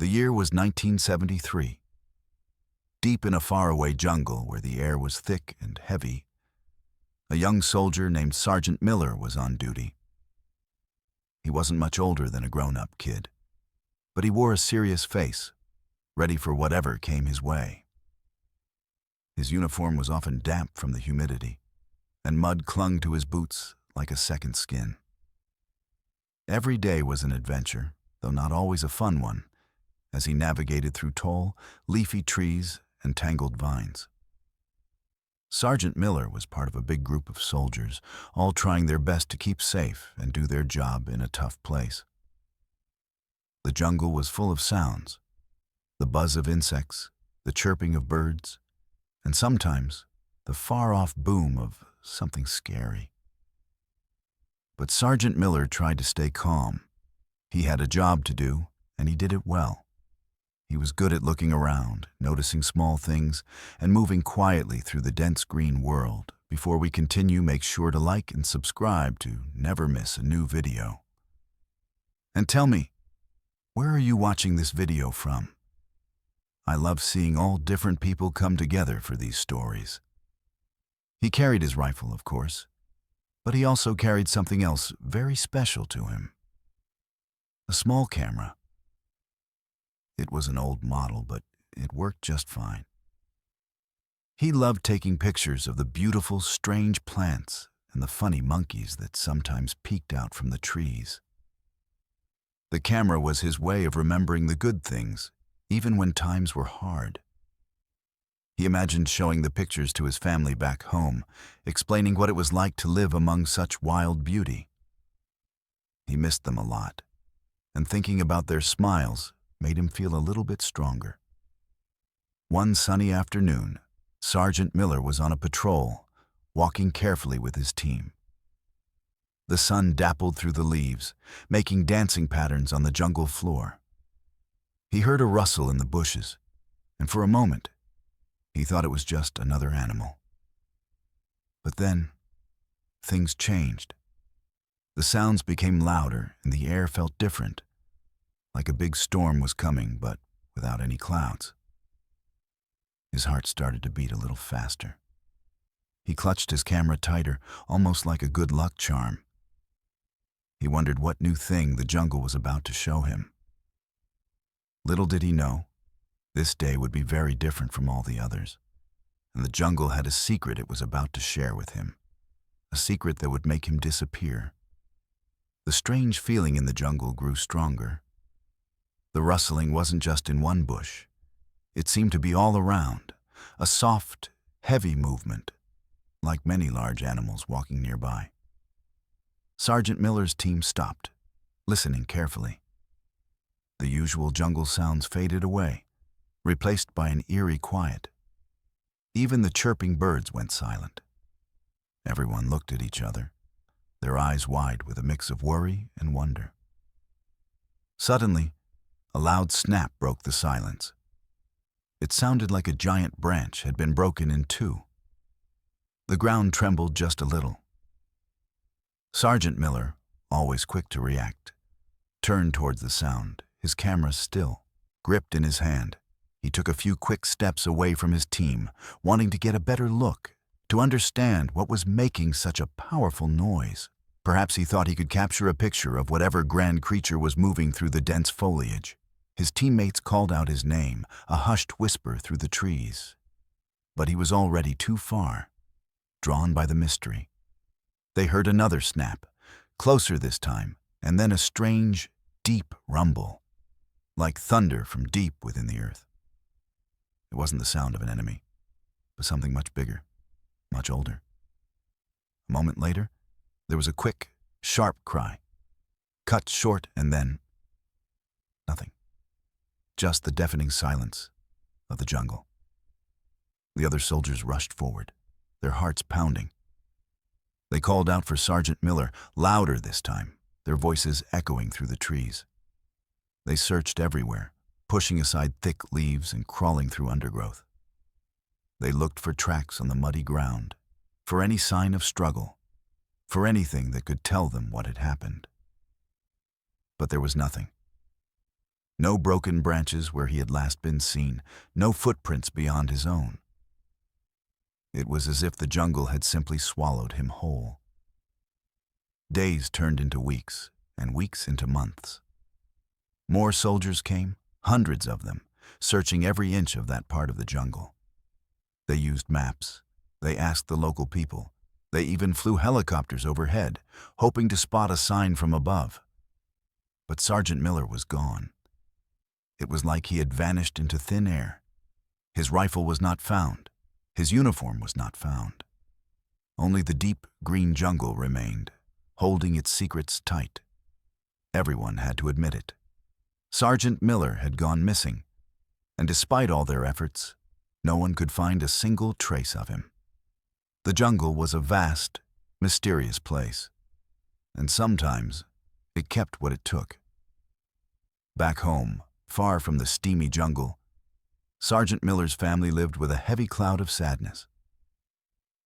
The year was 1973. Deep in a faraway jungle where the air was thick and heavy, a young soldier named Sergeant Miller was on duty. He wasn't much older than a grown-up kid, but he wore a serious face, ready for whatever came his way. His uniform was often damp from the humidity, and mud clung to his boots like a second skin. Every day was an adventure, though not always a fun one, as he navigated through tall, leafy trees and tangled vines. Sergeant Miller was part of a big group of soldiers, all trying their best to keep safe and do their job in a tough place. The jungle was full of sounds, the buzz of insects, the chirping of birds, and sometimes the far-off boom of something scary. But Sergeant Miller tried to stay calm. He had a job to do, and he did it well. He was good at looking around, noticing small things, and moving quietly through the dense green world. Before we continue, make sure to like and subscribe to never miss a new video. And tell me, where are you watching this video from? I love seeing all different people come together for these stories. He carried his rifle, of course, but he also carried something else very special to him. A small camera. It was an old model, but it worked just fine. He loved taking pictures of the beautiful, strange plants and the funny monkeys that sometimes peeked out from the trees. The camera was his way of remembering the good things, even when times were hard. He imagined showing the pictures to his family back home, explaining what it was like to live among such wild beauty. He missed them a lot, and thinking about their smiles made him feel a little bit stronger. One sunny afternoon, Sergeant Miller was on a patrol, walking carefully with his team. The sun dappled through the leaves, making dancing patterns on the jungle floor. He heard a rustle in the bushes, and for a moment, he thought it was just another animal. But then, things changed. The sounds became louder, and the air felt different, like a big storm was coming, but without any clouds. His heart started to beat a little faster. He clutched his camera tighter, almost like a good luck charm. He wondered what new thing the jungle was about to show him. Little did he know, this day would be very different from all the others, and the jungle had a secret it was about to share with him, a secret that would make him disappear. The strange feeling in the jungle grew stronger. The rustling wasn't just in one bush. It seemed to be all around, a soft, heavy movement, like many large animals walking nearby. Sergeant Miller's team stopped, listening carefully. The usual jungle sounds faded away, replaced by an eerie quiet. Even the chirping birds went silent. Everyone looked at each other, their eyes wide with a mix of worry and wonder. Suddenly, a loud snap broke the silence. It sounded like a giant branch had been broken in two. The ground trembled just a little. Sergeant Miller, always quick to react, turned towards the sound, his camera still, gripped in his hand. He took a few quick steps away from his team, wanting to get a better look, to understand what was making such a powerful noise. Perhaps he thought he could capture a picture of whatever grand creature was moving through the dense foliage. His teammates called out his name, a hushed whisper through the trees. But he was already too far, drawn by the mystery. They heard another snap, closer this time, and then a strange, deep rumble, like thunder from deep within the earth. It wasn't the sound of an enemy, but something much bigger, much older. A moment later, there was a quick, sharp cry, cut short, and then nothing. Just the deafening silence of the jungle. The other soldiers rushed forward, their hearts pounding. They called out for Sergeant Miller, louder this time, their voices echoing through the trees. They searched everywhere, pushing aside thick leaves and crawling through undergrowth. They looked for tracks on the muddy ground, for any sign of struggle, for anything that could tell them what had happened. But there was nothing. No broken branches where he had last been seen, no footprints beyond his own. It was as if the jungle had simply swallowed him whole. Days turned into weeks, and weeks into months. More soldiers came, hundreds of them, searching every inch of that part of the jungle. They used maps. They asked the local people. They even flew helicopters overhead, hoping to spot a sign from above. But Sergeant Miller was gone. It was like he had vanished into thin air. His rifle was not found. His uniform was not found. Only the deep green jungle remained, holding its secrets tight. Everyone had to admit it. Sergeant Miller had gone missing, and despite all their efforts, no one could find a single trace of him. The jungle was a vast, mysterious place, and sometimes it kept what it took. Back home, far from the steamy jungle, Sergeant Miller's family lived with a heavy cloud of sadness.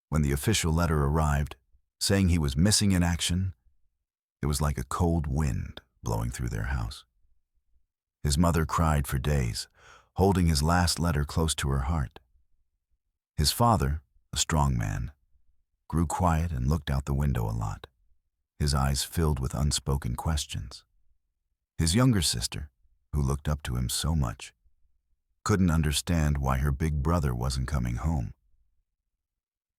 When the official letter arrived, saying he was missing in action, it was like a cold wind blowing through their house. His mother cried for days, holding his last letter close to her heart. His father, a strong man, grew quiet and looked out the window a lot, his eyes filled with unspoken questions. His younger sister, who looked up to him so much, couldn't understand why her big brother wasn't coming home.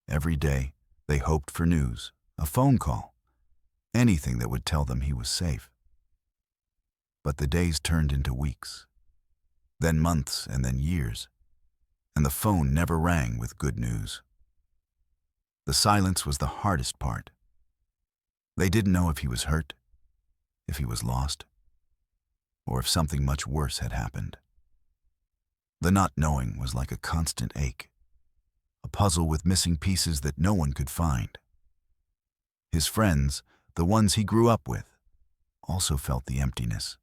Every day, they hoped for news, a phone call, anything that would tell them he was safe. But the days turned into weeks, then months and then years, and the phone never rang with good news. The silence was the hardest part. They didn't know if he was hurt, if he was lost, or if something much worse had happened. The not knowing was like a constant ache, a puzzle with missing pieces that no one could find. His friends, the ones he grew up with, also felt the emptiness.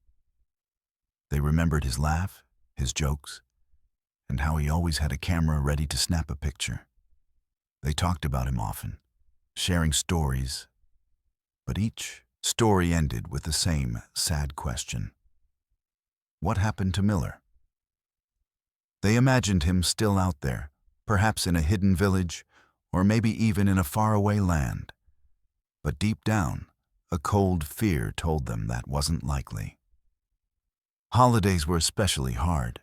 They remembered his laugh, his jokes, and how he always had a camera ready to snap a picture. They talked about him often, sharing stories, but each story ended with the same sad question. What happened to Miller? They imagined him still out there, perhaps in a hidden village, or maybe even in a faraway land. But deep down, a cold fear told them that wasn't likely. Holidays were especially hard.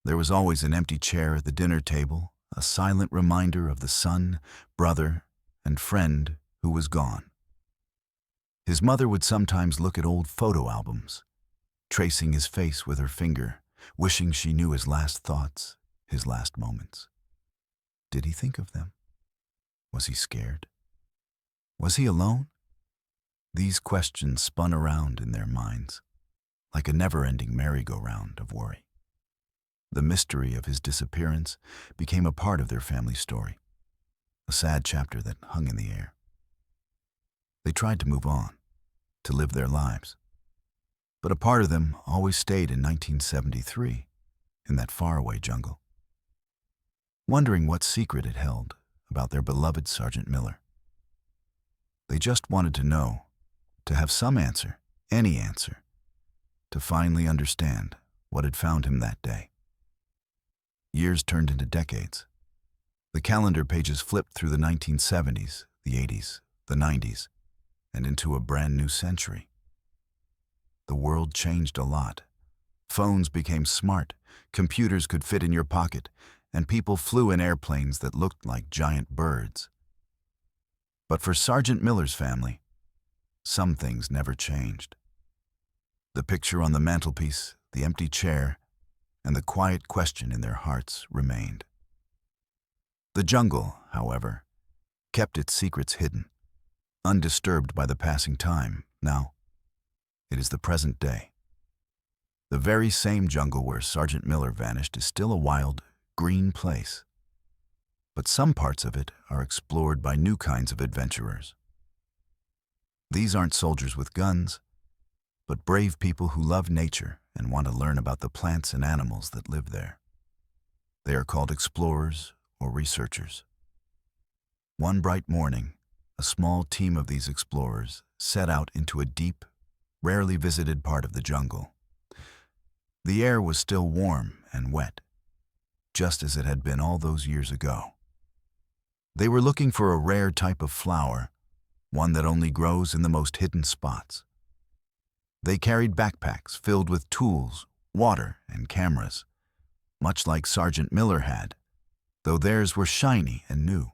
There was always an empty chair at the dinner table, a silent reminder of the son, brother, and friend who was gone. His mother would sometimes look at old photo albums, tracing his face with her finger, wishing she knew his last thoughts, his last moments. Did he think of them? Was he scared? Was he alone? These questions spun around in their minds, like a never-ending merry-go-round of worry. The mystery of his disappearance became a part of their family story, a sad chapter that hung in the air. They tried to move on, to live their lives. But a part of them always stayed in 1973, in that faraway jungle, wondering what secret it held about their beloved Sergeant Miller. They just wanted to know, to have some answer, any answer, to finally understand what had found him that day. Years turned into decades. The calendar pages flipped through the 1970s, the 80s, the 90s, and into a brand new century. The world changed a lot. Phones became smart, computers could fit in your pocket, and people flew in airplanes that looked like giant birds. But for Sergeant Miller's family, some things never changed. The picture on the mantelpiece, the empty chair, and the quiet question in their hearts remained. The jungle, however, kept its secrets hidden, undisturbed by the passing time. Now, it is the present day. The very same jungle where Sergeant Miller vanished is still a wild, green place. But some parts of it are explored by new kinds of adventurers. These aren't soldiers with guns, but brave people who love nature and want to learn about the plants and animals that live there. They are called explorers or researchers. One bright morning, a small team of these explorers set out into a deep, rarely visited part of the jungle. The air was still warm and wet, just as it had been all those years ago. They were looking for a rare type of flower, one that only grows in the most hidden spots. They carried backpacks filled with tools, water, and cameras, much like Sergeant Miller had, though theirs were shiny and new.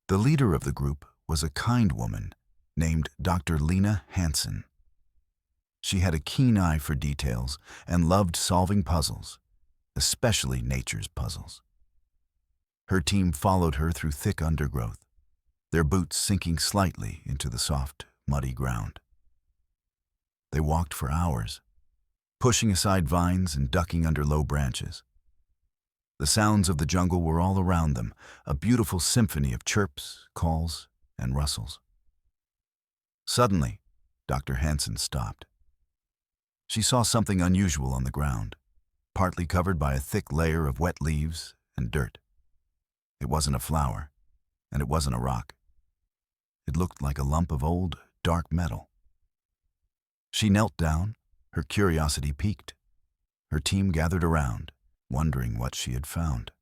The leader of the group was a kind woman named Dr. Lena Hansen. She had a keen eye for details and loved solving puzzles, especially nature's puzzles. Her team followed her through thick undergrowth, their boots sinking slightly into the soft, muddy ground. They walked for hours, pushing aside vines and ducking under low branches. The sounds of the jungle were all around them, a beautiful symphony of chirps, calls, and rustles. Suddenly, Dr. Hansen stopped. She saw something unusual on the ground, partly covered by a thick layer of wet leaves and dirt. It wasn't a flower, and it wasn't a rock. It looked like a lump of old, dark metal. She knelt down, her curiosity piqued. Her team gathered around, wondering what she had found.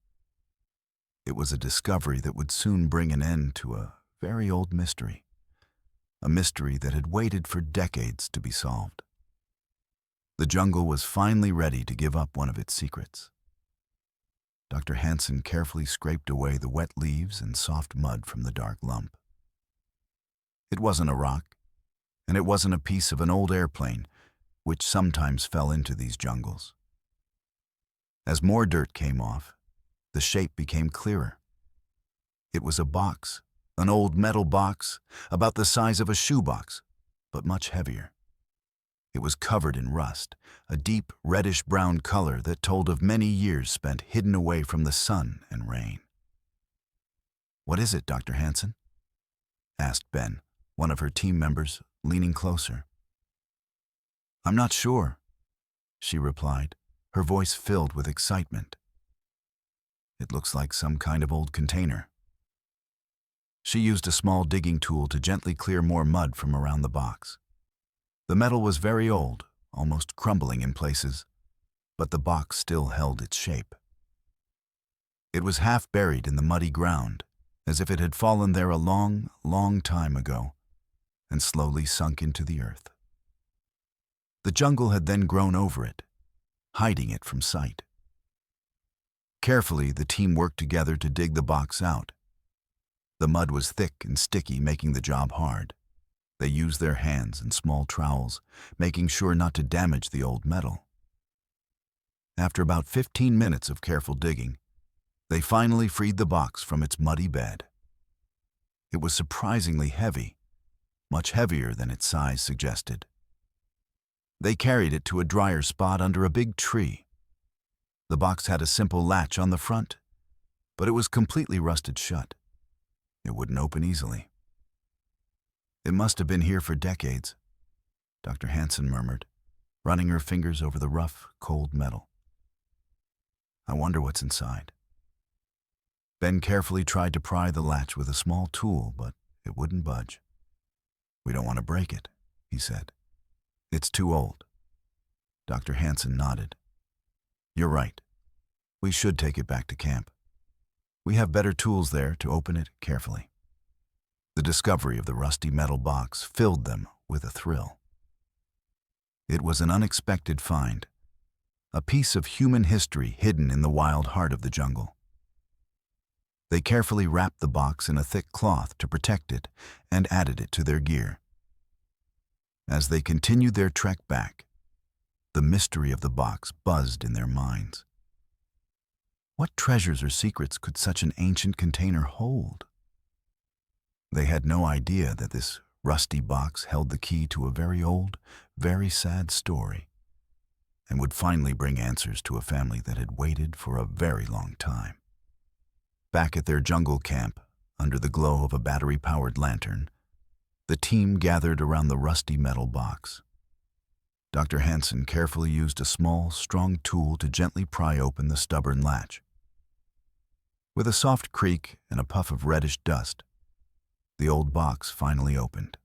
It was a discovery that would soon bring an end to a very old mystery, a mystery that had waited for decades to be solved. The jungle was finally ready to give up one of its secrets. Dr. Hansen carefully scraped away the wet leaves and soft mud from the dark lump. It wasn't a rock, and it wasn't a piece of an old airplane, which sometimes fell into these jungles. As more dirt came off, the shape became clearer. It was a box, an old metal box, about the size of a shoebox, but much heavier. It was covered in rust, a deep reddish-brown color that told of many years spent hidden away from the sun and rain. "What is it, Dr. Hansen?" asked Ben, one of her team members, leaning closer. "I'm not sure," she replied, her voice filled with excitement. "It looks like some kind of old container." She used a small digging tool to gently clear more mud from around the box. The metal was very old, almost crumbling in places, but the box still held its shape. It was half buried in the muddy ground, as if it had fallen there a long, long time ago, and slowly sunk into the earth. The jungle had then grown over it, hiding it from sight. Carefully, the team worked together to dig the box out. The mud was thick and sticky, making the job hard. They used their hands and small trowels, making sure not to damage the old metal. After about 15 minutes of careful digging, they finally freed the box from its muddy bed. It was surprisingly heavy, much heavier than its size suggested. They carried it to a drier spot under a big tree. The box had a simple latch on the front, but it was completely rusted shut. It wouldn't open easily. "It must have been here for decades," Dr. Hansen murmured, running her fingers over the rough, cold metal. "I wonder what's inside." Ben carefully tried to pry the latch with a small tool, but it wouldn't budge. "We don't want to break it," he said. "It's too old." Dr. Hansen nodded. "You're right. We should take it back to camp. We have better tools there to open it carefully." The discovery of the rusty metal box filled them with a thrill. It was an unexpected find, a piece of human history hidden in the wild heart of the jungle. They carefully wrapped the box in a thick cloth to protect it and added it to their gear. As they continued their trek back, the mystery of the box buzzed in their minds. What treasures or secrets could such an ancient container hold? They had no idea that this rusty box held the key to a very old, very sad story, and would finally bring answers to a family that had waited for a very long time. Back at their jungle camp, under the glow of a battery-powered lantern, the team gathered around the rusty metal box. Dr. Hansen carefully used a small, strong tool to gently pry open the stubborn latch. With a soft creak and a puff of reddish dust, the old box finally opened.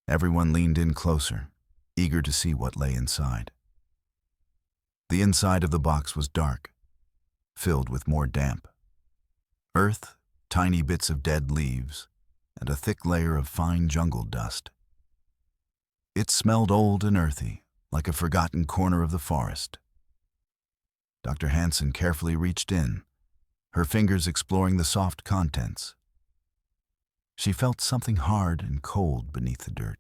Everyone leaned in closer, eager to see what lay inside. The inside of the box was dark, filled with more damp. Earth, tiny bits of dead leaves, and a thick layer of fine jungle dust. It smelled old and earthy, like a forgotten corner of the forest. Dr. Hansen carefully reached in, her fingers exploring the soft contents. She felt something hard and cold beneath the dirt.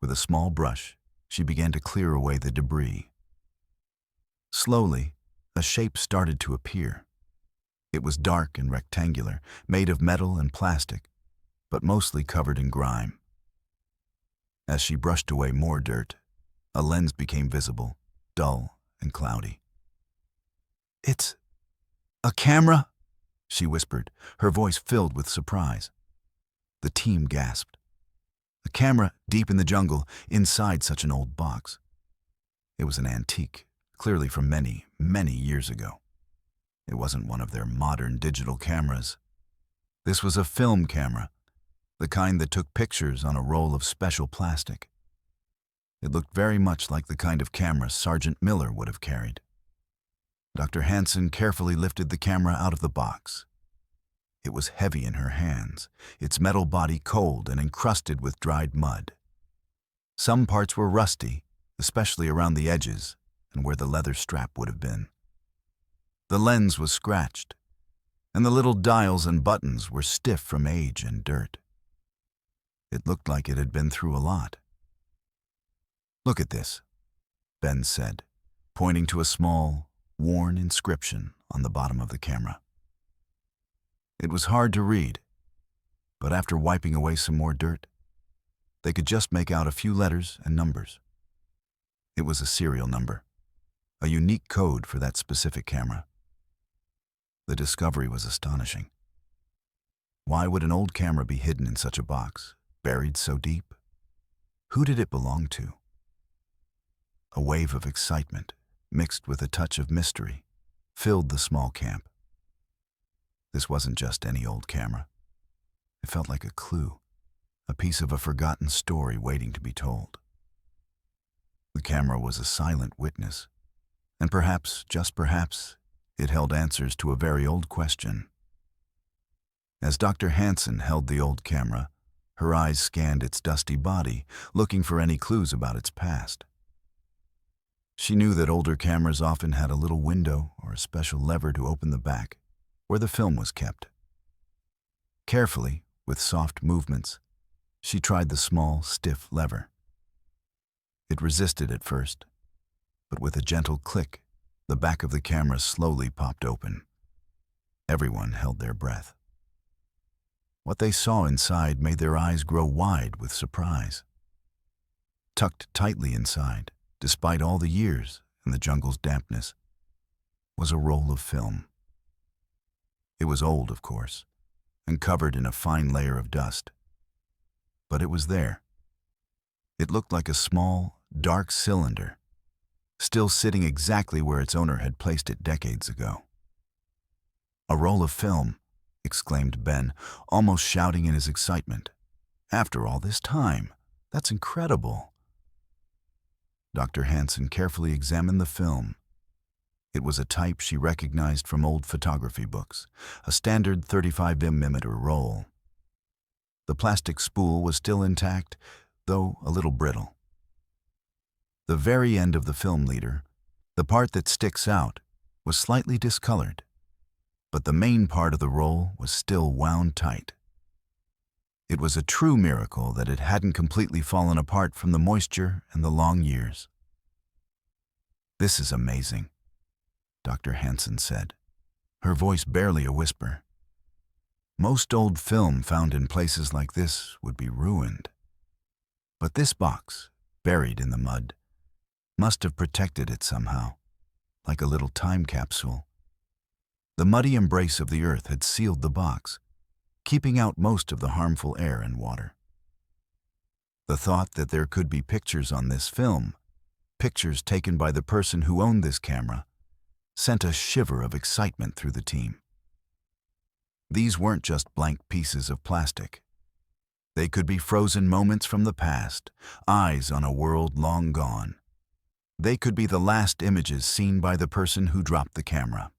With a small brush, she began to clear away the debris. Slowly, a shape started to appear. It was dark and rectangular, made of metal and plastic, but mostly covered in grime. As she brushed away more dirt, a lens became visible, dull and cloudy. "It's a camera?" she whispered, her voice filled with surprise. The team gasped. A camera deep in the jungle, inside such an old box. It was an antique, clearly from many, many years ago. It wasn't one of their modern digital cameras. This was a film camera, the kind that took pictures on a roll of special plastic. It looked very much like the kind of camera Sergeant Miller would have carried. Dr. Hansen carefully lifted the camera out of the box. It was heavy in her hands, its metal body cold and encrusted with dried mud. Some parts were rusty, especially around the edges and where the leather strap would have been. The lens was scratched, and the little dials and buttons were stiff from age and dirt. It looked like it had been through a lot. "Look at this," Ben said, pointing to a small, worn inscription on the bottom of the camera. It was hard to read, but after wiping away some more dirt, they could just make out a few letters and numbers. It was a serial number, a unique code for that specific camera. The discovery was astonishing. Why would an old camera be hidden in such a box, buried so deep? Who did it belong to? A wave of excitement, mixed with a touch of mystery, filled the small camp. This wasn't just any old camera. It felt like a clue, a piece of a forgotten story waiting to be told. The camera was a silent witness, and perhaps, just perhaps, it held answers to a very old question. As Dr. Hansen held the old camera, her eyes scanned its dusty body, looking for any clues about its past. She knew that older cameras often had a little window or a special lever to open the back, where the film was kept. Carefully, with soft movements, she tried the small, stiff lever. It resisted at first, but with a gentle click, the back of the camera slowly popped open. Everyone held their breath. What they saw inside made their eyes grow wide with surprise. Tucked tightly inside, despite all the years and the jungle's dampness, was a roll of film. It was old, of course, and covered in a fine layer of dust. But it was there. It looked like a small, dark cylinder, still sitting exactly where its owner had placed it decades ago. "A roll of film," exclaimed Ben, almost shouting in his excitement. "After all this time, that's incredible." Dr. Hansen carefully examined the film. It was a type she recognized from old photography books, a standard 35mm roll. The plastic spool was still intact, though a little brittle. The very end of the film leader, the part that sticks out, was slightly discolored, but the main part of the roll was still wound tight. It was a true miracle that it hadn't completely fallen apart from the moisture and the long years. "This is amazing," Dr. Hansen said, her voice barely a whisper. "Most old film found in places like this would be ruined. But this box, buried in the mud, must have protected it somehow, like a little time capsule. The muddy embrace of the earth had sealed the box, keeping out most of the harmful air and water. The thought that there could be pictures on this film, pictures taken by the person who owned this camera, sent a shiver of excitement through the team. These weren't just blank pieces of plastic. They could be frozen moments from the past, eyes on a world long gone. They could be the last images seen by the person who dropped the camera.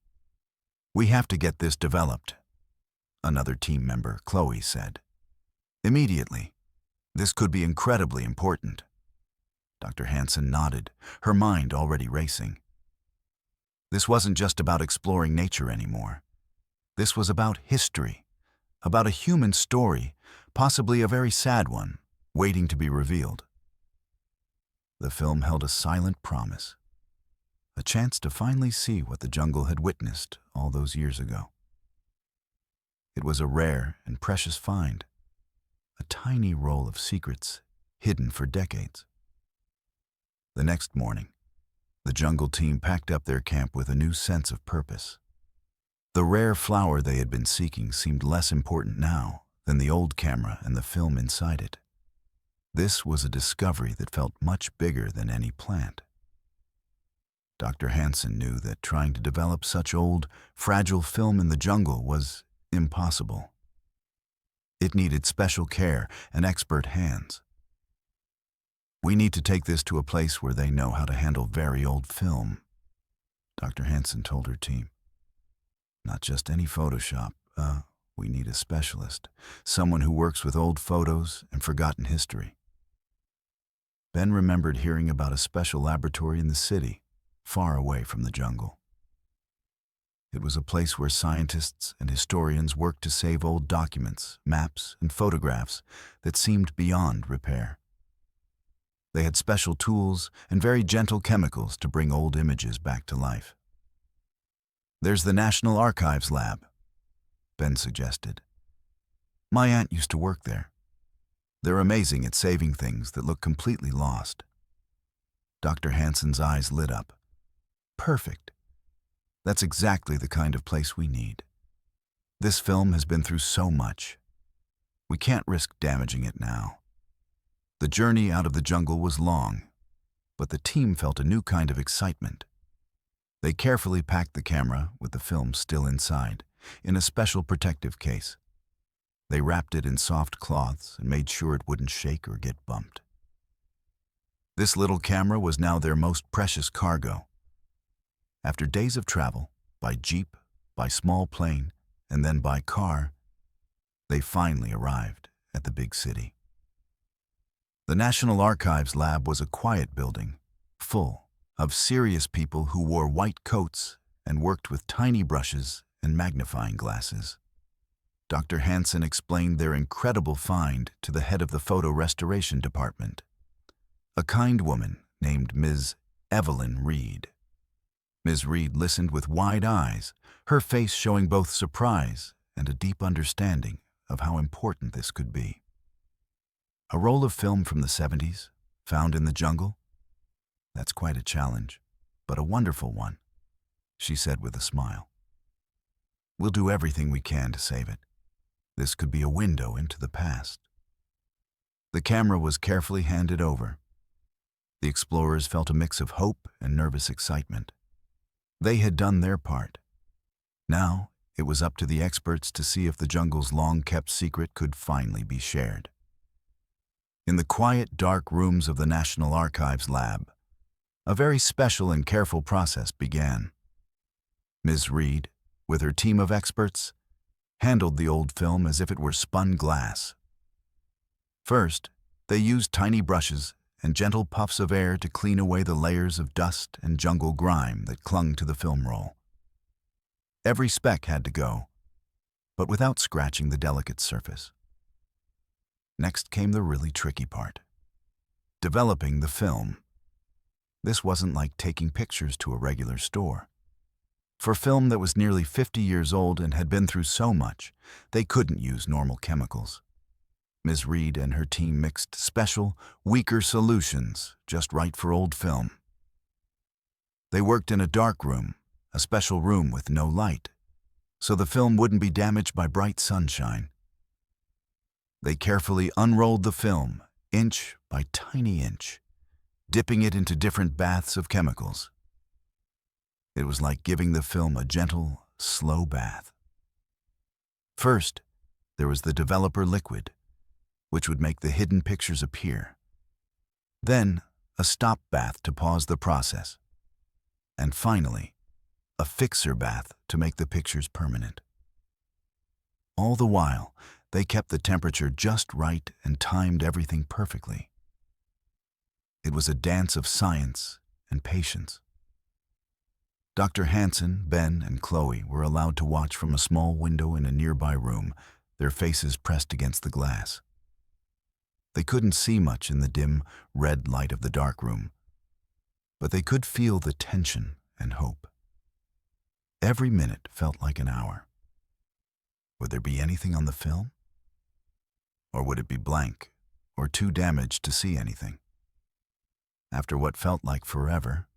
"We have to get this developed," another team member, Chloe, said. "Immediately. This could be incredibly important." Dr. Hansen nodded, her mind already racing. This wasn't just about exploring nature anymore. This was about history, about a human story, possibly a very sad one, waiting to be revealed. The film held a silent promise, a chance to finally see what the jungle had witnessed all those years ago. It was a rare and precious find, a tiny roll of secrets hidden for decades. The next morning, the jungle team packed up their camp with a new sense of purpose. The rare flower they had been seeking seemed less important now than the old camera and the film inside it. This was a discovery that felt much bigger than any plant. Dr. Hansen knew that trying to develop such old, fragile film in the jungle was impossible. It needed special care and expert hands. "We need to take this to a place where they know how to handle very old film," Dr. Hansen told her team. "Not just any Photoshop. We need a specialist, someone who works with old photos and forgotten history." Ben remembered hearing about a special laboratory in the city, far away from the jungle. It was a place where scientists and historians worked to save old documents, maps, and photographs that seemed beyond repair. They had special tools and very gentle chemicals to bring old images back to life. "There's the National Archives lab," Ben suggested. "My aunt used to work there. They're amazing at saving things that look completely lost." Dr. Hansen's eyes lit up. "Perfect. That's exactly the kind of place we need. This film has been through so much. We can't risk damaging it now." The journey out of the jungle was long, but the team felt a new kind of excitement. They carefully packed the camera, with the film still inside, in a special protective case. They wrapped it in soft cloths and made sure it wouldn't shake or get bumped. This little camera was now their most precious cargo. After days of travel, by jeep, by small plane, and then by car, they finally arrived at the big city. The National Archives lab was a quiet building, full of serious people who wore white coats and worked with tiny brushes and magnifying glasses. Dr. Hansen explained their incredible find to the head of the photo restoration department, a kind woman named Ms. Evelyn Reed. Ms. Reed listened with wide eyes, her face showing both surprise and a deep understanding of how important this could be. "A roll of film from the 70s, found in the jungle? That's quite a challenge, but a wonderful one," she said with a smile. "We'll do everything we can to save it. This could be a window into the past." The camera was carefully handed over. The explorers felt a mix of hope and nervous excitement. They had done their part. Now it was up to the experts to see if the jungle's long-kept secret could finally be shared. In the quiet, dark rooms of the National Archives lab, a very special and careful process began. Ms. Reed, with her team of experts, handled the old film as if it were spun glass. First, they used tiny brushes and gentle puffs of air to clean away the layers of dust and jungle grime that clung to the film roll. Every speck had to go, but without scratching the delicate surface. Next came the really tricky part: developing the film. This wasn't like taking pictures to a regular store. For film that was nearly 50 years old and had been through so much, they couldn't use normal chemicals. Ms. Reed and her team mixed special, weaker solutions just right for old film. They worked in a dark room, a special room with no light, so the film wouldn't be damaged by bright sunshine. They carefully unrolled the film, inch by tiny inch, dipping it into different baths of chemicals. It was like giving the film a gentle, slow bath. First, there was the developer liquid, which would make the hidden pictures appear. Then, a stop bath to pause the process, and finally, a fixer bath to make the pictures permanent. All the while, they kept the temperature just right and timed everything perfectly. It was a dance of science and patience. Dr. Hansen, Ben, and Chloe were allowed to watch from a small window in a nearby room, their faces pressed against the glass. They couldn't see much in the dim, red light of the dark room, but they could feel the tension and hope. Every minute felt like an hour. Would there be anything on the film? Or would it be blank, or too damaged to see anything? After what felt like forever,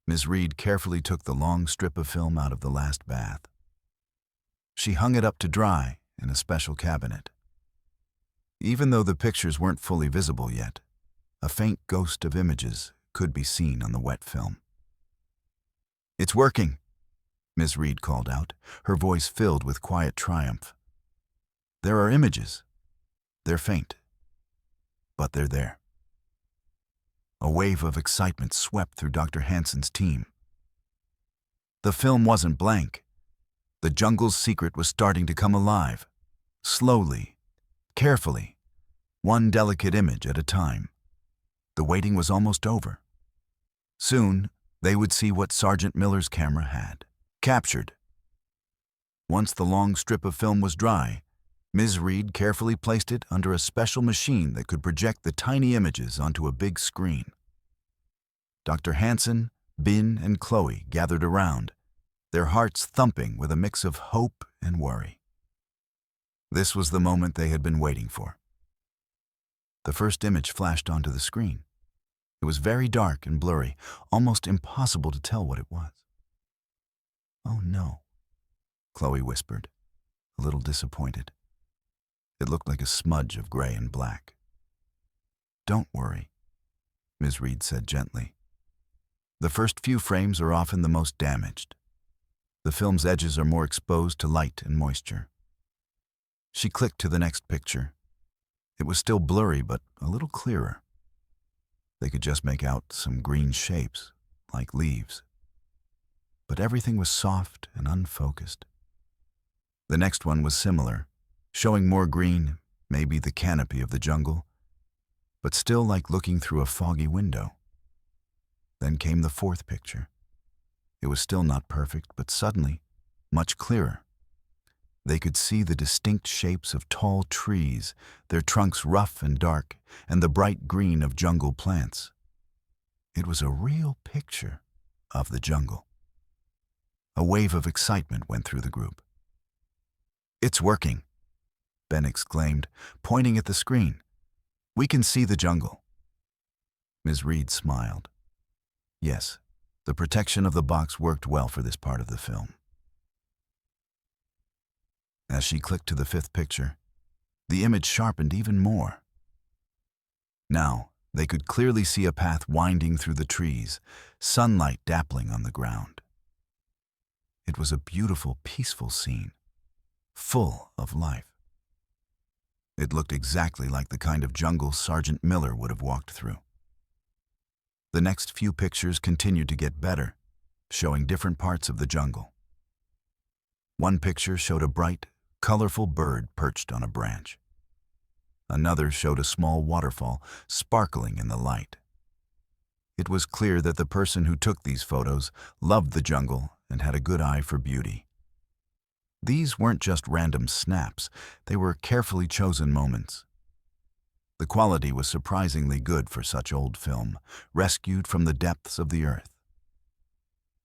Ms. Reed carefully took the long strip of film out of the last bath. She hung it up to dry in a special cabinet. Even though the pictures weren't fully visible yet, a faint ghost of images could be seen on the wet film. "It's working," Ms. Reed called out, her voice filled with quiet triumph. "There are images. They're faint, but they're there." A wave of excitement swept through Dr. Hansen's team. The film wasn't blank. The jungle's secret was starting to come alive, slowly, carefully, one delicate image at a time. The waiting was almost over. Soon, they would see what Sergeant Miller's camera had captured. Once the long strip of film was dry, Ms. Reed carefully placed it under a special machine that could project the tiny images onto a big screen. Dr. Hansen, Ben, and Chloe gathered around, their hearts thumping with a mix of hope and worry. This was the moment they had been waiting for. The first image flashed onto the screen. It was very dark and blurry, almost impossible to tell what it was. "Oh no," Chloe whispered, a little disappointed. It looked like a smudge of gray and black. "Don't worry," Ms. Reed said gently. "The first few frames are often the most damaged. The film's edges are more exposed to light and moisture." She clicked to the next picture. It was still blurry, but a little clearer. They could just make out some green shapes, like leaves. But everything was soft and unfocused. The next one was similar, showing more green, maybe the canopy of the jungle, but still like looking through a foggy window. Then came the fourth picture. It was still not perfect, but suddenly much clearer. They could see the distinct shapes of tall trees, their trunks rough and dark, and the bright green of jungle plants. It was a real picture of the jungle. A wave of excitement went through the group. "It's working," Ben exclaimed, pointing at the screen. "We can see the jungle." Ms. Reed smiled. Yes, the protection of the box worked well for this part of the film. As she clicked to the fifth picture, the image sharpened even more. Now, they could clearly see a path winding through the trees, sunlight dappling on the ground. It was a beautiful, peaceful scene, full of life. It looked exactly like the kind of jungle Sergeant Miller would have walked through. The next few pictures continued to get better, showing different parts of the jungle. One picture showed a bright, colorful bird perched on a branch. Another showed a small waterfall sparkling in the light. It was clear that the person who took these photos loved the jungle and had a good eye for beauty. These weren't just random snaps, they were carefully chosen moments. The quality was surprisingly good for such old film, rescued from the depths of the earth.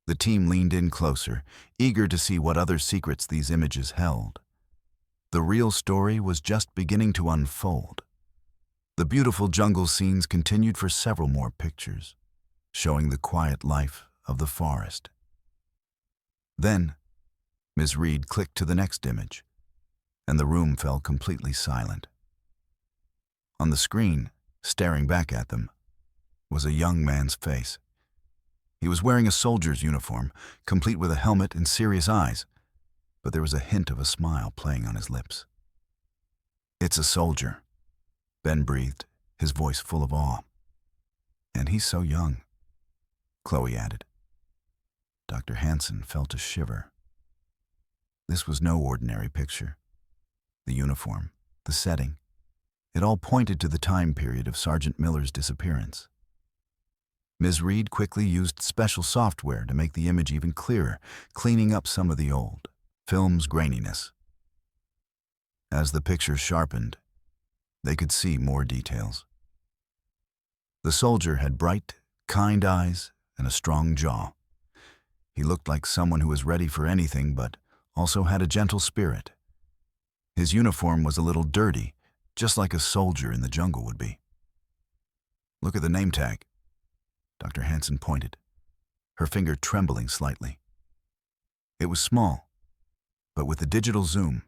The team leaned in closer, eager to see what other secrets these images held. The real story was just beginning to unfold. The beautiful jungle scenes continued for several more pictures, showing the quiet life of the forest. Then, Ms. Reed clicked to the next image, and the room fell completely silent. On the screen, staring back at them, was a young man's face. He was wearing a soldier's uniform, complete with a helmet and serious eyes, but there was a hint of a smile playing on his lips. "It's a soldier," Ben breathed, his voice full of awe. And he's so young, Chloe added. Dr. Hansen felt a shiver. This was no ordinary picture. The uniform, the setting, it all pointed to the time period of Sergeant Miller's disappearance. Ms. Reed quickly used special software to make the image even clearer, cleaning up some of the old film's graininess. As the picture sharpened, they could see more details. The soldier had bright, kind eyes and a strong jaw. He looked like someone who was ready for anything, but also had a gentle spirit. His uniform was a little dirty, just like a soldier in the jungle would be. Look at the name tag. Dr. Hansen pointed, her finger trembling slightly. It was small, but with the digital zoom,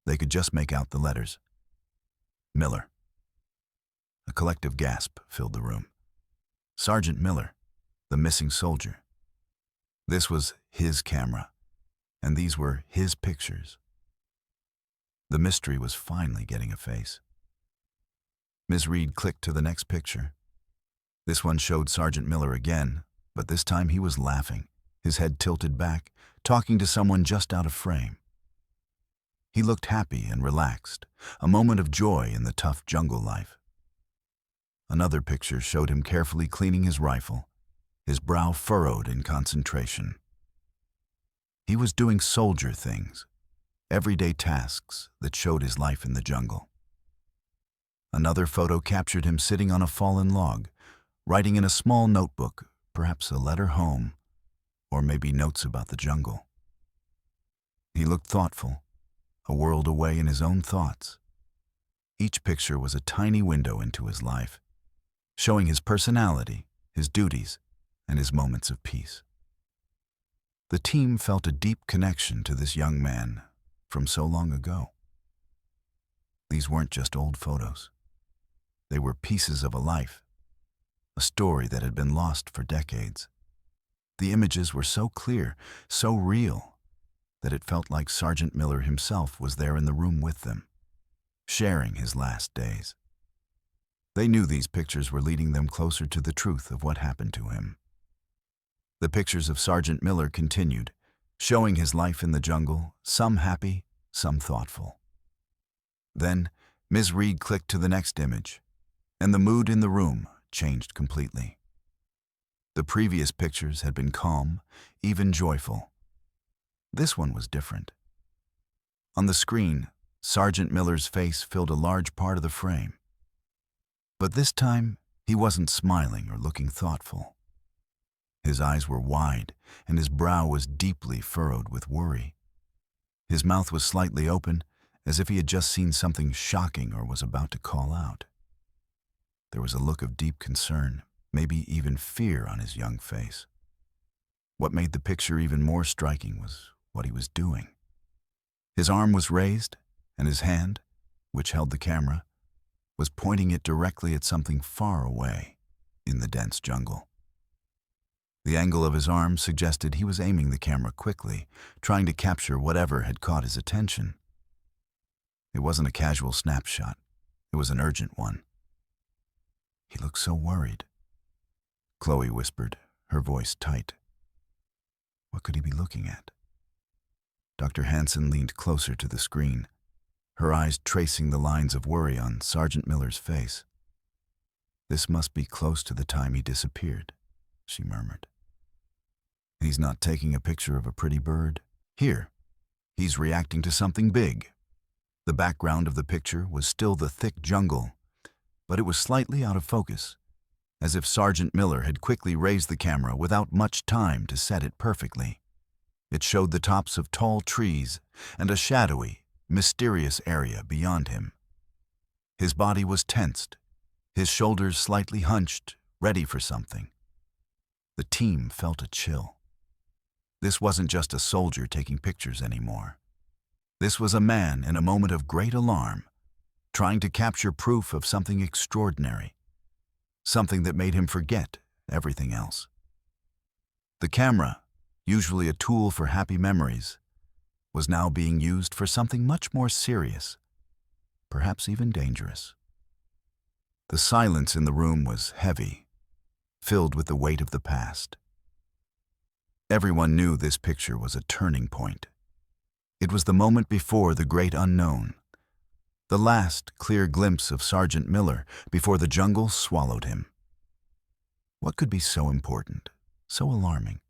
they could just make out the letters. Miller. A collective gasp filled the room. Sergeant Miller, the missing soldier. This was his camera, and these were his pictures. The mystery was finally getting a face. Ms. Reed clicked to the next picture. This one showed Sergeant Miller again, but this time he was laughing, his head tilted back, talking to someone just out of frame. He looked happy and relaxed, a moment of joy in the tough jungle life. Another picture showed him carefully cleaning his rifle, his brow furrowed in concentration. He was doing soldier things, everyday tasks that showed his life in the jungle. Another photo captured him sitting on a fallen log, writing in a small notebook, perhaps a letter home, or maybe notes about the jungle. He looked thoughtful, a world away in his own thoughts. Each picture was a tiny window into his life, showing his personality, his duties, and his moments of peace. The team felt a deep connection to this young man from so long ago. These weren't just old photos. They were pieces of a life, a story that had been lost for decades. The images were so clear, so real, that it felt like Sergeant Miller himself was there in the room with them, sharing his last days. They knew these pictures were leading them closer to the truth of what happened to him. The pictures of Sergeant Miller continued, showing his life in the jungle, some happy, some thoughtful. Then, Ms. Reed clicked to the next image, and the mood in the room changed completely. The previous pictures had been calm, even joyful. This one was different. On the screen, Sergeant Miller's face filled a large part of the frame. But this time, he wasn't smiling or looking thoughtful. His eyes were wide, and his brow was deeply furrowed with worry. His mouth was slightly open, as if he had just seen something shocking or was about to call out. There was a look of deep concern, maybe even fear on his young face. What made the picture even more striking was what he was doing. His arm was raised, and his hand, which held the camera, was pointing it directly at something far away in the dense jungle. The angle of his arm suggested he was aiming the camera quickly, trying to capture whatever had caught his attention. It wasn't a casual snapshot. It was an urgent one. He looked so worried. Chloe whispered, her voice tight. What could he be looking at? Dr. Hansen leaned closer to the screen, her eyes tracing the lines of worry on Sergeant Miller's face. This must be close to the time he disappeared, she murmured. He's not taking a picture of a pretty bird. Here, he's reacting to something big. The background of the picture was still the thick jungle, but it was slightly out of focus, as if Sergeant Miller had quickly raised the camera without much time to set it perfectly. It showed the tops of tall trees and a shadowy, mysterious area beyond him. His body was tensed, his shoulders slightly hunched, ready for something. The team felt a chill. This wasn't just a soldier taking pictures anymore. This was a man in a moment of great alarm, trying to capture proof of something extraordinary, something that made him forget everything else. The camera, usually a tool for happy memories, was now being used for something much more serious, perhaps even dangerous. The silence in the room was heavy, filled with the weight of the past. Everyone knew this picture was a turning point. It was the moment before the great unknown, the last clear glimpse of Sergeant Miller before the jungle swallowed him. What could be so important, so alarming,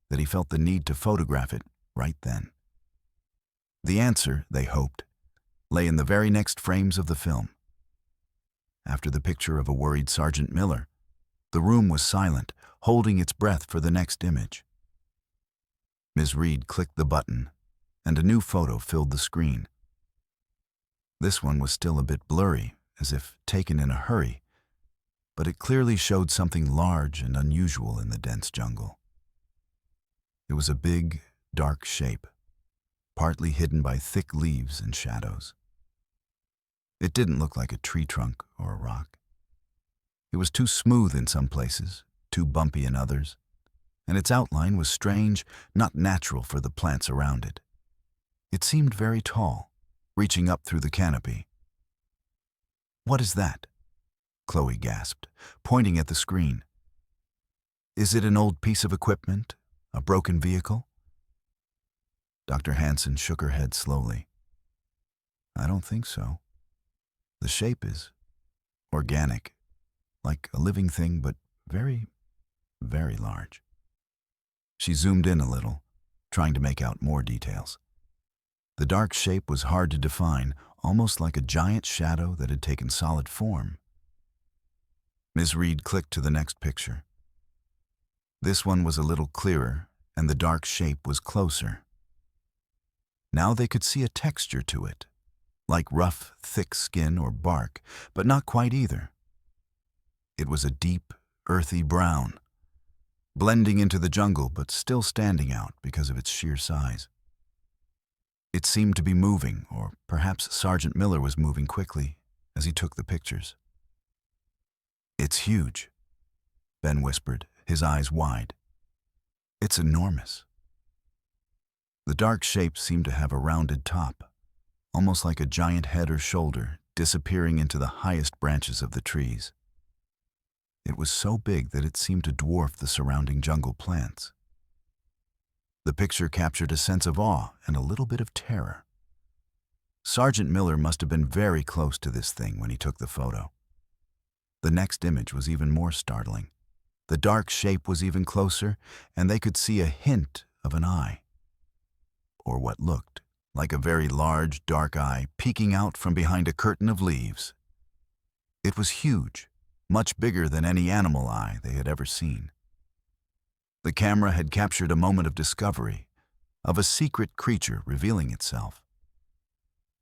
that he felt the need to photograph it right then? The answer, they hoped, lay in the very next frames of the film. After the picture of a worried Sergeant Miller, the room was silent, holding its breath for the next image. Ms. Reed clicked the button, and a new photo filled the screen. This one was still a bit blurry, as if taken in a hurry, but it clearly showed something large and unusual in the dense jungle. It was a big, dark shape, partly hidden by thick leaves and shadows. It didn't look like a tree trunk or a rock. It was too smooth in some places, too bumpy in others, and its outline was strange, not natural for the plants around it. It seemed very tall, reaching up through the canopy. "What is that?" Chloe gasped, pointing at the screen. "Is it an old piece of equipment? A broken vehicle?" Dr. Hansen shook her head slowly. "I don't think so. The shape is organic, like a living thing, but very, very large." She zoomed in a little, trying to make out more details. The dark shape was hard to define, almost like a giant shadow that had taken solid form. Ms. Reed clicked to the next picture. This one was a little clearer, and the dark shape was closer. Now they could see a texture to it, like rough, thick skin or bark, but not quite either. It was a deep, earthy brown, blending into the jungle but still standing out because of its sheer size. It seemed to be moving, or perhaps Sergeant Miller was moving quickly as he took the pictures. "It's huge," Ben whispered, his eyes wide. "It's enormous." The dark shape seemed to have a rounded top, almost like a giant head or shoulder disappearing into the highest branches of the trees. It was so big that it seemed to dwarf the surrounding jungle plants. The picture captured a sense of awe and a little bit of terror. Sergeant Miller must have been very close to this thing when he took the photo. The next image was even more startling. The dark shape was even closer, and they could see a hint of an eye, or what looked like a very large, dark eye peeking out from behind a curtain of leaves. It was huge, much bigger than any animal eye they had ever seen. The camera had captured a moment of discovery, of a secret creature revealing itself.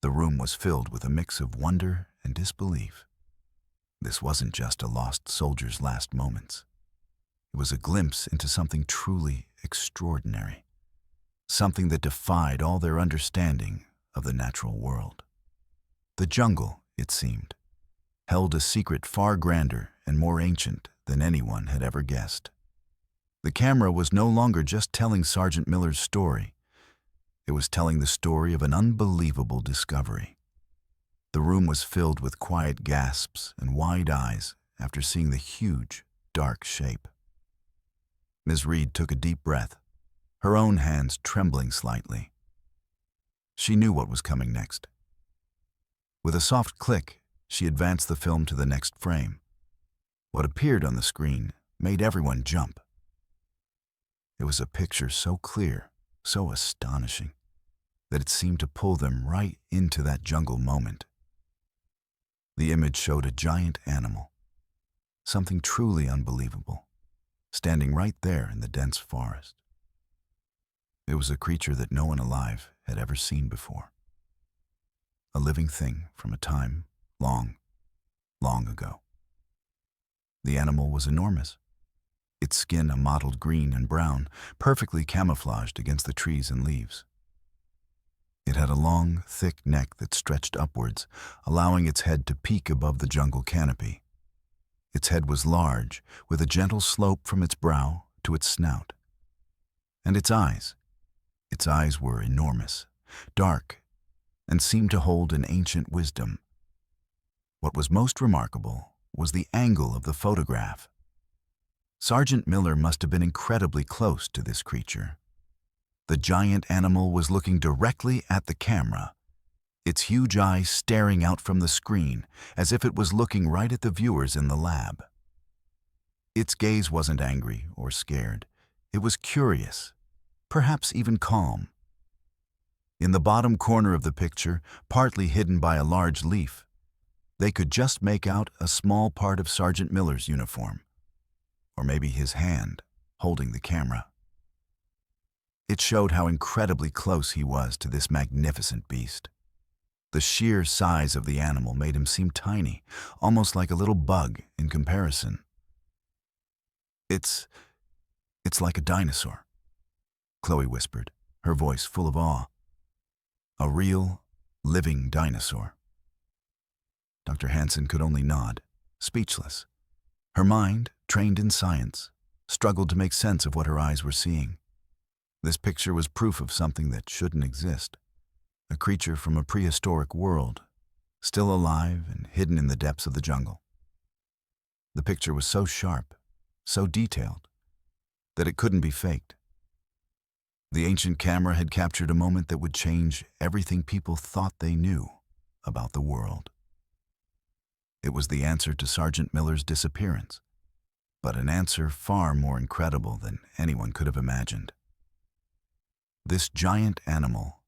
The room was filled with a mix of wonder and disbelief. This wasn't just a lost soldier's last moments. It was a glimpse into something truly extraordinary, something that defied all their understanding of the natural world. The jungle, it seemed, held a secret far grander and more ancient than anyone had ever guessed. The camera was no longer just telling Sergeant Miller's story. It was telling the story of an unbelievable discovery. The room was filled with quiet gasps and wide eyes after seeing the huge, dark shape. Ms. Reed took a deep breath, her own hands trembling slightly. She knew what was coming next. With a soft click, she advanced the film to the next frame. What appeared on the screen made everyone jump. It was a picture so clear, so astonishing, that it seemed to pull them right into that jungle moment. The image showed a giant animal, something truly unbelievable, standing right there in the dense forest. It was a creature that no one alive had ever seen before. A living thing from a time long, long ago. The animal was enormous, its skin a mottled green and brown, perfectly camouflaged against the trees and leaves. It had a long, thick neck that stretched upwards, allowing its head to peek above the jungle canopy. Its head was large, with a gentle slope from its brow to its snout. And its eyes were enormous, dark, and seemed to hold an ancient wisdom. What was most remarkable was the angle of the photograph. Sergeant Miller must have been incredibly close to this creature. The giant animal was looking directly at the camera, its huge eyes staring out from the screen as if it was looking right at the viewers in the lab. Its gaze wasn't angry or scared. It was curious, perhaps even calm. In the bottom corner of the picture, partly hidden by a large leaf, they could just make out a small part of Sergeant Miller's uniform, or maybe his hand holding the camera. It showed how incredibly close he was to this magnificent beast. The sheer size of the animal made him seem tiny, almost like a little bug in comparison. It's like a dinosaur, Chloe whispered, her voice full of awe. A real, living dinosaur. Dr. Hansen could only nod, speechless. Her mind, trained in science, struggled to make sense of what her eyes were seeing. This picture was proof of something that shouldn't exist. A creature from a prehistoric world, still alive and hidden in the depths of the jungle. The picture was so sharp, so detailed, that it couldn't be faked. The ancient camera had captured a moment that would change everything people thought they knew about the world. It was the answer to Sergeant Miller's disappearance, but an answer far more incredible than anyone could have imagined. This giant animal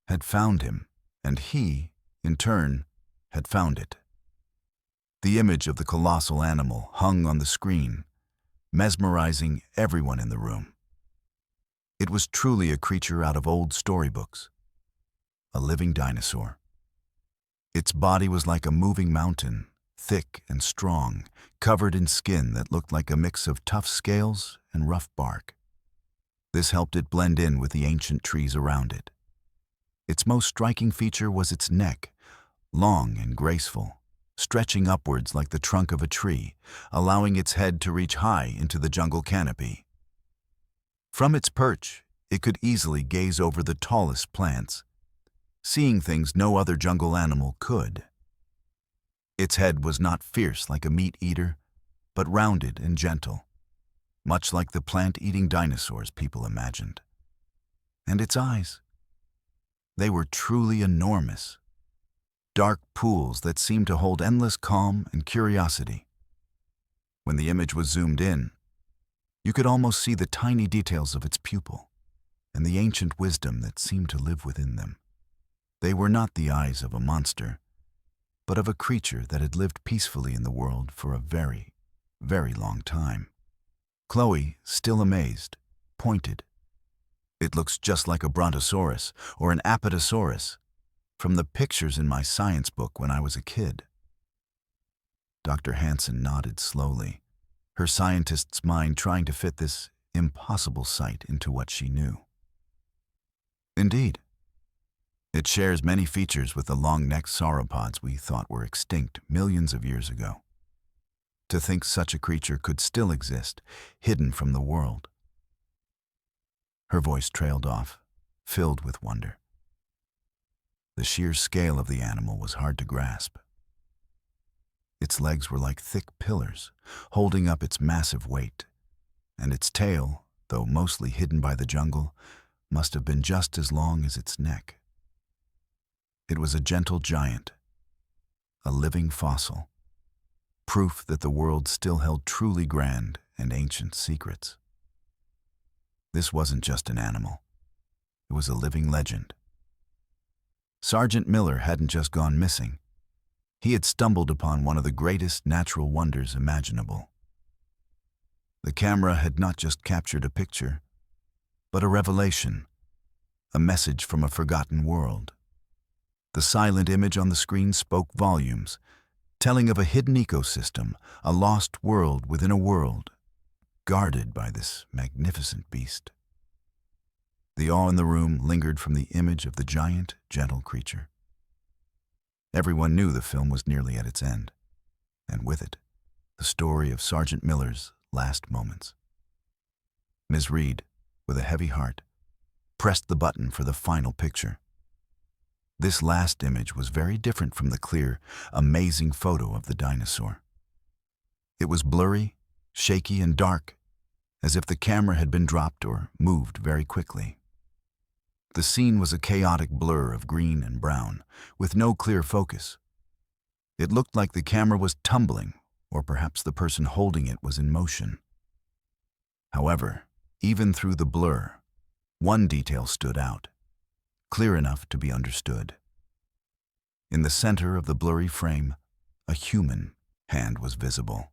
had found him, and he, in turn, had found it. The image of the colossal animal hung on the screen, mesmerizing everyone in the room. It was truly a creature out of old storybooks, a living dinosaur. Its body was like a moving mountain, thick and strong, covered in skin that looked like a mix of tough scales and rough bark. This helped it blend in with the ancient trees around it. Its most striking feature was its neck, long and graceful, stretching upwards like the trunk of a tree, allowing its head to reach high into the jungle canopy. From its perch, it could easily gaze over the tallest plants, seeing things no other jungle animal could. Its head was not fierce like a meat eater, but rounded and gentle, much like the plant-eating dinosaurs people imagined. And its eyes, they were truly enormous, dark pools that seemed to hold endless calm and curiosity. When the image was zoomed in, you could almost see the tiny details of its pupil and the ancient wisdom that seemed to live within them. They were not the eyes of a monster, but of a creature that had lived peacefully in the world for a very, very long time. Chloe, still amazed, pointed. "It looks just like a brontosaurus or an apatosaurus from the pictures in my science book when I was a kid." Dr. Hansen nodded slowly, her scientist's mind trying to fit this impossible sight into what she knew. "Indeed. It shares many features with the long-necked sauropods we thought were extinct millions of years ago. To think such a creature could still exist, hidden from the world." Her voice trailed off, filled with wonder. The sheer scale of the animal was hard to grasp. Its legs were like thick pillars, holding up its massive weight, and its tail, though mostly hidden by the jungle, must have been just as long as its neck. It was a gentle giant, a living fossil, proof that the world still held truly grand and ancient secrets. This wasn't just an animal. It was a living legend. Sergeant Miller hadn't just gone missing. He had stumbled upon one of the greatest natural wonders imaginable. The camera had not just captured a picture, but a revelation, a message from a forgotten world. The silent image on the screen spoke volumes, telling of a hidden ecosystem, a lost world within a world, guarded by this magnificent beast. The awe in the room lingered from the image of the giant, gentle creature. Everyone knew the film was nearly at its end, and with it, the story of Sergeant Miller's last moments. Ms. Reed, with a heavy heart, pressed the button for the final picture. This last image was very different from the clear, amazing photo of the dinosaur. It was blurry, shaky, and dark, as if the camera had been dropped or moved very quickly. The scene was a chaotic blur of green and brown, with no clear focus. It looked like the camera was tumbling, or perhaps the person holding it was in motion. However, even through the blur, one detail stood out, clear enough to be understood. In the center of the blurry frame, a human hand was visible.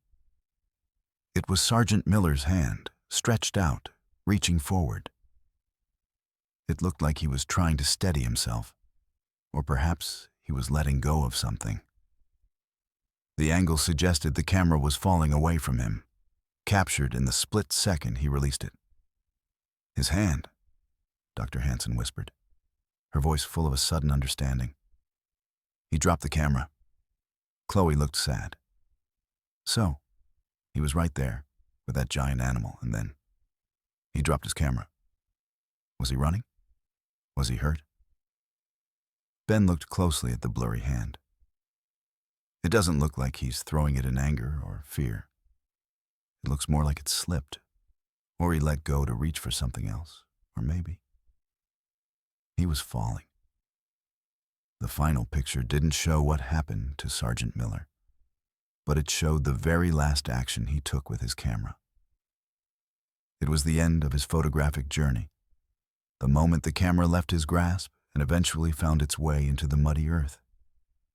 It was Sergeant Miller's hand, stretched out, reaching forward. It looked like he was trying to steady himself, or perhaps he was letting go of something. The angle suggested the camera was falling away from him, captured in the split second he released it. "His hand," Dr. Hansen whispered, her voice full of a sudden understanding. He dropped the camera. Chloe looked sad. So, he was right there with that giant animal, and then he dropped his camera. Was he running? Was he hurt? Ben looked closely at the blurry hand. It doesn't look like he's throwing it in anger or fear. It looks more like it slipped, or he let go to reach for something else, or maybe he was falling. The final picture didn't show what happened to Sergeant Miller, but it showed the very last action he took with his camera. It was the end of his photographic journey, the moment the camera left his grasp and eventually found its way into the muddy earth,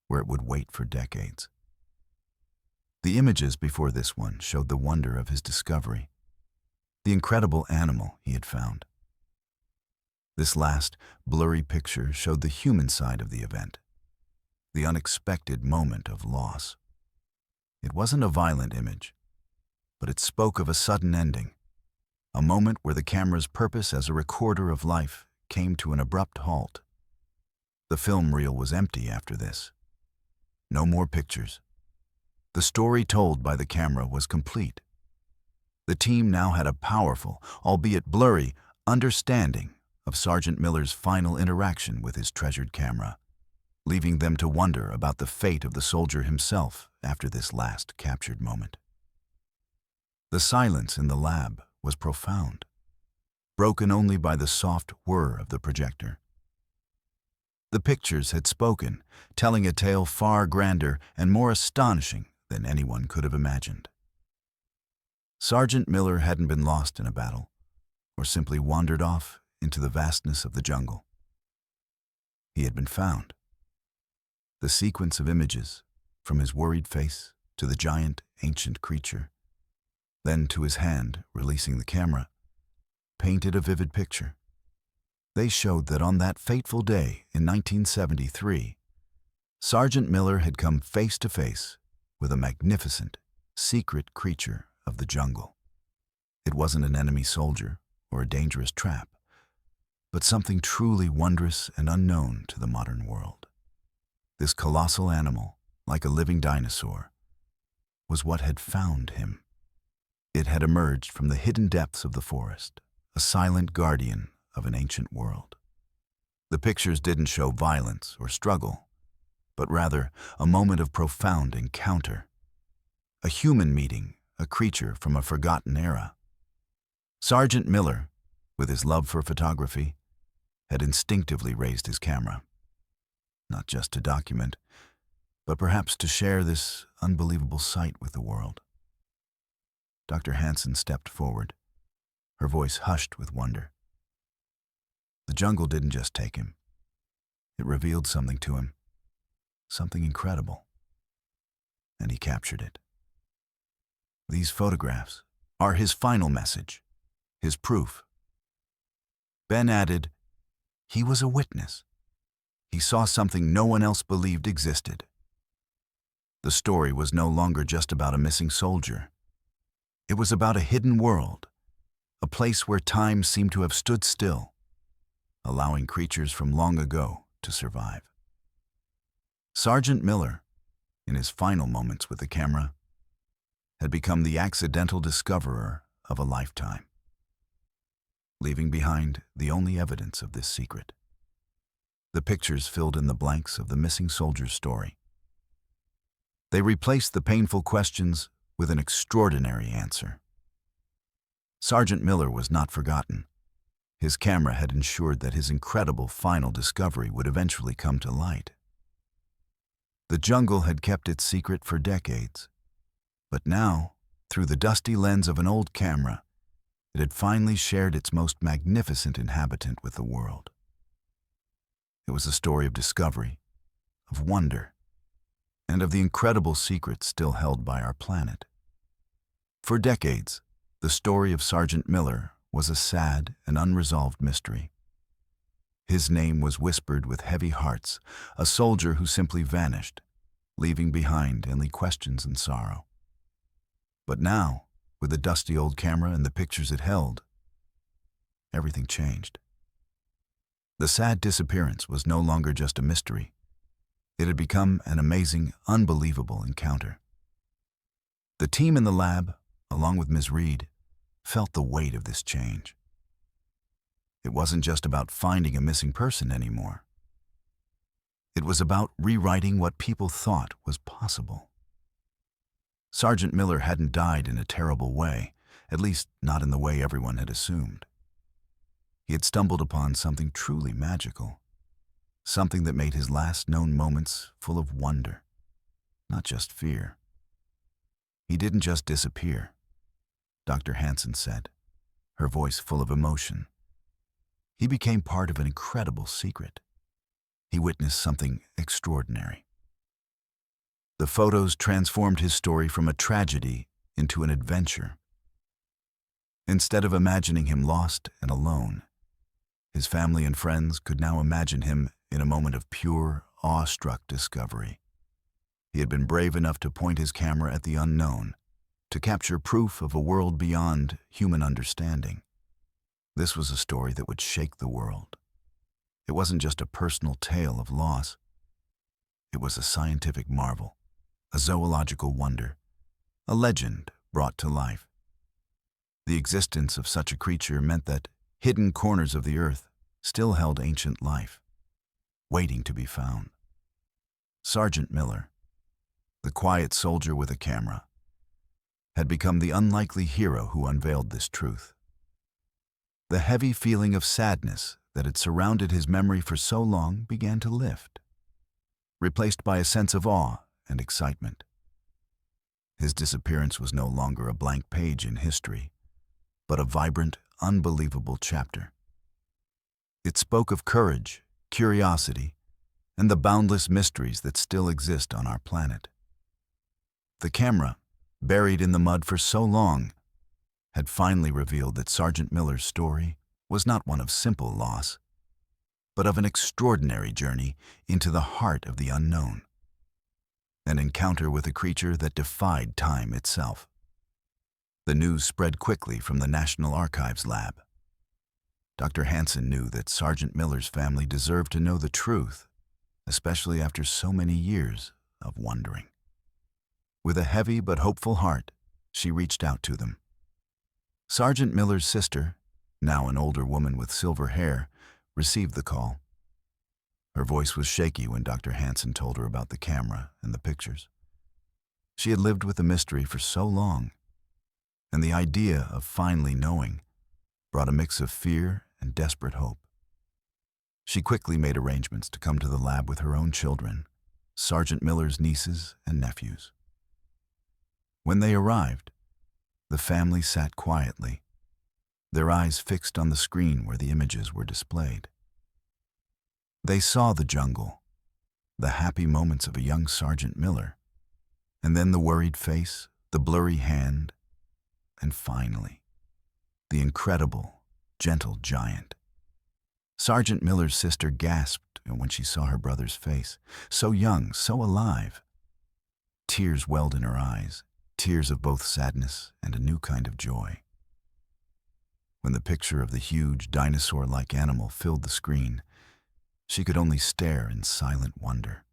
where it would wait for decades. The images before this one showed the wonder of his discovery, the incredible animal he had found. This last, blurry picture showed the human side of the event, the unexpected moment of loss. It wasn't a violent image, but it spoke of a sudden ending, a moment where the camera's purpose as a recorder of life came to an abrupt halt. The film reel was empty after this. No more pictures. The story told by the camera was complete. The team now had a powerful, albeit blurry, understanding of Sergeant Miller's final interaction with his treasured camera, leaving them to wonder about the fate of the soldier himself after this last captured moment. The silence in the lab was profound, broken only by the soft whir of the projector. The pictures had spoken, telling a tale far grander and more astonishing than anyone could have imagined. Sergeant Miller hadn't been lost in a battle, or simply wandered off into the vastness of the jungle. He had been found. The sequence of images, from his worried face to the giant, ancient creature, then to his hand releasing the camera, painted a vivid picture. They showed that on that fateful day in 1973, Sergeant Miller had come face to face with a magnificent, secret creature of the jungle. It wasn't an enemy soldier or a dangerous trap, but something truly wondrous and unknown to the modern world. This colossal animal, like a living dinosaur, was what had found him. It had emerged from the hidden depths of the forest, a silent guardian of an ancient world. The pictures didn't show violence or struggle, but rather a moment of profound encounter. A human meeting a creature from a forgotten era. Sergeant Miller, with his love for photography, had instinctively raised his camera, not just to document, but perhaps to share this unbelievable sight with the world. Dr. Hansen stepped forward, her voice hushed with wonder. The jungle didn't just take him. It revealed something to him, something incredible, and he captured it. These photographs are his final message, his proof. Ben added, he was a witness. He saw something no one else believed existed. The story was no longer just about a missing soldier. It was about a hidden world, a place where time seemed to have stood still, allowing creatures from long ago to survive. Sergeant Miller, in his final moments with the camera, had become the accidental discoverer of a lifetime, leaving behind the only evidence of this secret. The pictures filled in the blanks of the missing soldier's story. They replaced the painful questions with an extraordinary answer. Sergeant Miller was not forgotten. His camera had ensured that his incredible final discovery would eventually come to light. The jungle had kept its secret for decades, but now, through the dusty lens of an old camera, it had finally shared its most magnificent inhabitant with the world. It was a story of discovery, of wonder, and of the incredible secrets still held by our planet. For decades, the story of Sergeant Miller was a sad and unresolved mystery. His name was whispered with heavy hearts, a soldier who simply vanished, leaving behind only questions and sorrow. But now, with the dusty old camera and the pictures it held, everything changed. The sad disappearance was no longer just a mystery. It had become an amazing, unbelievable encounter. The team in the lab, along with Ms. Reed, felt the weight of this change. It wasn't just about finding a missing person anymore. It was about rewriting what people thought was possible. Sergeant Miller hadn't died in a terrible way, at least not in the way everyone had assumed. He had stumbled upon something truly magical, something that made his last known moments full of wonder, not just fear. He didn't just disappear, Dr. Hansen said, her voice full of emotion. He became part of an incredible secret. He witnessed something extraordinary. The photos transformed his story from a tragedy into an adventure. Instead of imagining him lost and alone, his family and friends could now imagine him in a moment of pure, awe-struck discovery. He had been brave enough to point his camera at the unknown, to capture proof of a world beyond human understanding. This was a story that would shake the world. It wasn't just a personal tale of loss. It was a scientific marvel, a zoological wonder, a legend brought to life. The existence of such a creature meant that hidden corners of the earth still held ancient life, waiting to be found. Sergeant Miller, the quiet soldier with a camera, had become the unlikely hero who unveiled this truth. The heavy feeling of sadness that had surrounded his memory for so long began to lift, replaced by a sense of awe and excitement. His disappearance was no longer a blank page in history, but a vibrant, unbelievable chapter. It spoke of courage, curiosity, and the boundless mysteries that still exist on our planet. The camera, buried in the mud for so long, had finally revealed that Sergeant Miller's story was not one of simple loss, but of an extraordinary journey into the heart of the unknown, an encounter with a creature that defied time itself. The news spread quickly from the National Archives lab. Dr. Hansen knew that Sergeant Miller's family deserved to know the truth, especially after so many years of wondering. With a heavy but hopeful heart, she reached out to them. Sergeant Miller's sister, now an older woman with silver hair, received the call. Her voice was shaky when Dr. Hansen told her about the camera and the pictures. She had lived with the mystery for so long, and the idea of finally knowing brought a mix of fear and desperate hope. She quickly made arrangements to come to the lab with her own children, Sergeant Miller's nieces and nephews. When they arrived, the family sat quietly, their eyes fixed on the screen where the images were displayed. They saw the jungle, the happy moments of a young Sergeant Miller, and then the worried face, the blurry hand, and finally, the incredible, gentle giant. Sergeant Miller's sister gasped when she saw her brother's face, so young, so alive. Tears welled in her eyes, tears of both sadness and a new kind of joy. When the picture of the huge, dinosaur-like animal filled the screen, she could only stare in silent wonder.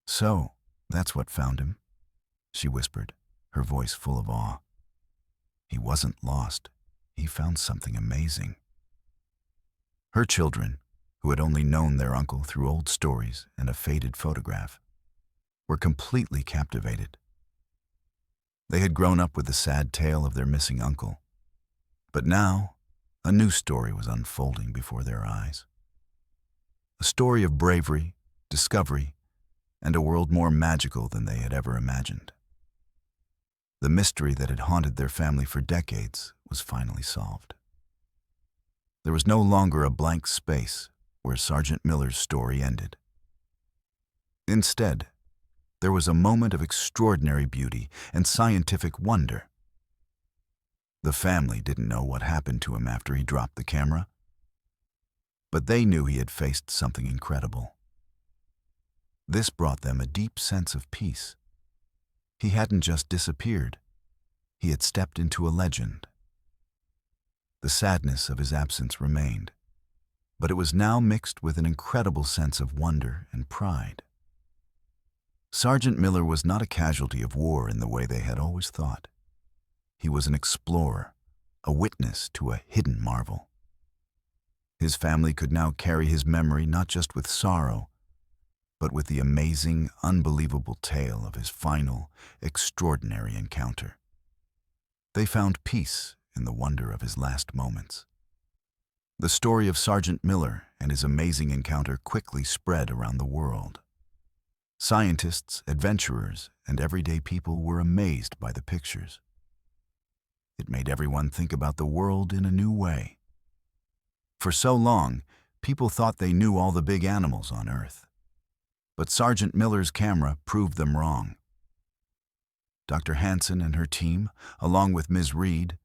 "So, that's what found him," she whispered, her voice full of awe. "He wasn't lost. He found something amazing." Her children, who had only known their uncle through old stories and a faded photograph, were completely captivated. They had grown up with the sad tale of their missing uncle, But now, a new story was unfolding before their eyes. A story of bravery, discovery, and a world more magical than they had ever imagined. The mystery that had haunted their family for decades was finally solved. There was no longer a blank space where Sergeant Miller's story ended. Instead, there was a moment of extraordinary beauty and scientific wonder. The family didn't know what happened to him after he dropped the camera, but they knew he had faced something incredible. This brought them a deep sense of peace. He hadn't just disappeared, he had stepped into a legend. The sadness of his absence remained, but it was now mixed with an incredible sense of wonder and pride. Sergeant Miller was not a casualty of war in the way they had always thought. He was an explorer, a witness to a hidden marvel. His family could now carry his memory not just with sorrow, but with the amazing, unbelievable tale of his final, extraordinary encounter. They found peace in the wonder of his last moments. The story of Sergeant Miller and his amazing encounter quickly spread around the world. Scientists, adventurers, and everyday people were amazed by the pictures. It made everyone think about the world in a new way. For so long, people thought they knew all the big animals on Earth. But Sergeant Miller's camera proved them wrong. Dr. Hansen and her team, along with Ms. Reed,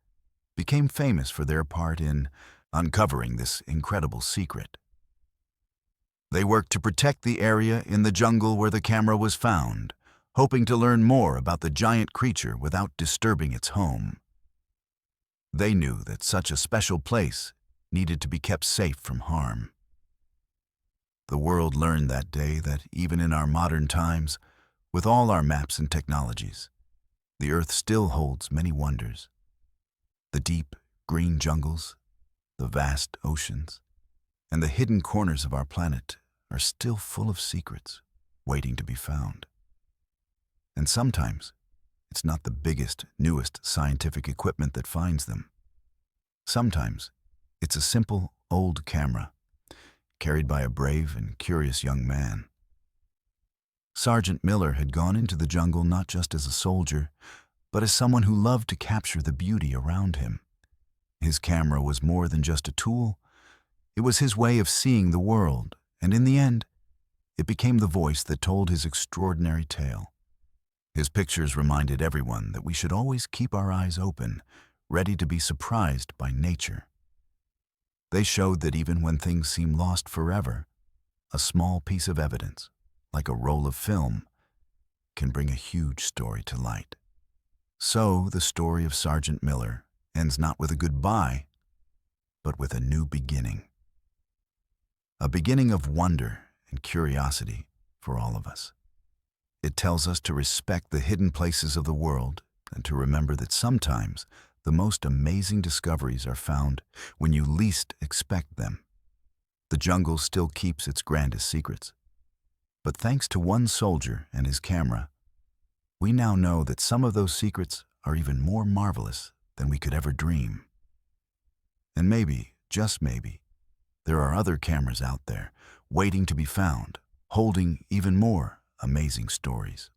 became famous for their part in uncovering this incredible secret. They worked to protect the area in the jungle where the camera was found, hoping to learn more about the giant creature without disturbing its home. They knew that such a special place needed to be kept safe from harm. The world learned that day that even in our modern times, with all our maps and technologies, the Earth still holds many wonders. The deep, green jungles, the vast oceans, and the hidden corners of our planet are still full of secrets waiting to be found. And sometimes, it's not the biggest, newest scientific equipment that finds them. Sometimes, it's a simple, old camera, carried by a brave and curious young man. Sergeant Miller had gone into the jungle not just as a soldier, but as someone who loved to capture the beauty around him. His camera was more than just a tool. It was his way of seeing the world, and in the end, it became the voice that told his extraordinary tale. His pictures reminded everyone that we should always keep our eyes open, ready to be surprised by nature. They showed that even when things seem lost forever, a small piece of evidence, like a roll of film, can bring a huge story to light. So the story of Sergeant Miller ends not with a goodbye, but with a new beginning. A beginning of wonder and curiosity for all of us. It tells us to respect the hidden places of the world and to remember that sometimes the most amazing discoveries are found when you least expect them. The jungle still keeps its grandest secrets. But thanks to one soldier and his camera, we now know that some of those secrets are even more marvelous than we could ever dream. And maybe, just maybe, there are other cameras out there waiting to be found, holding even more amazing stories.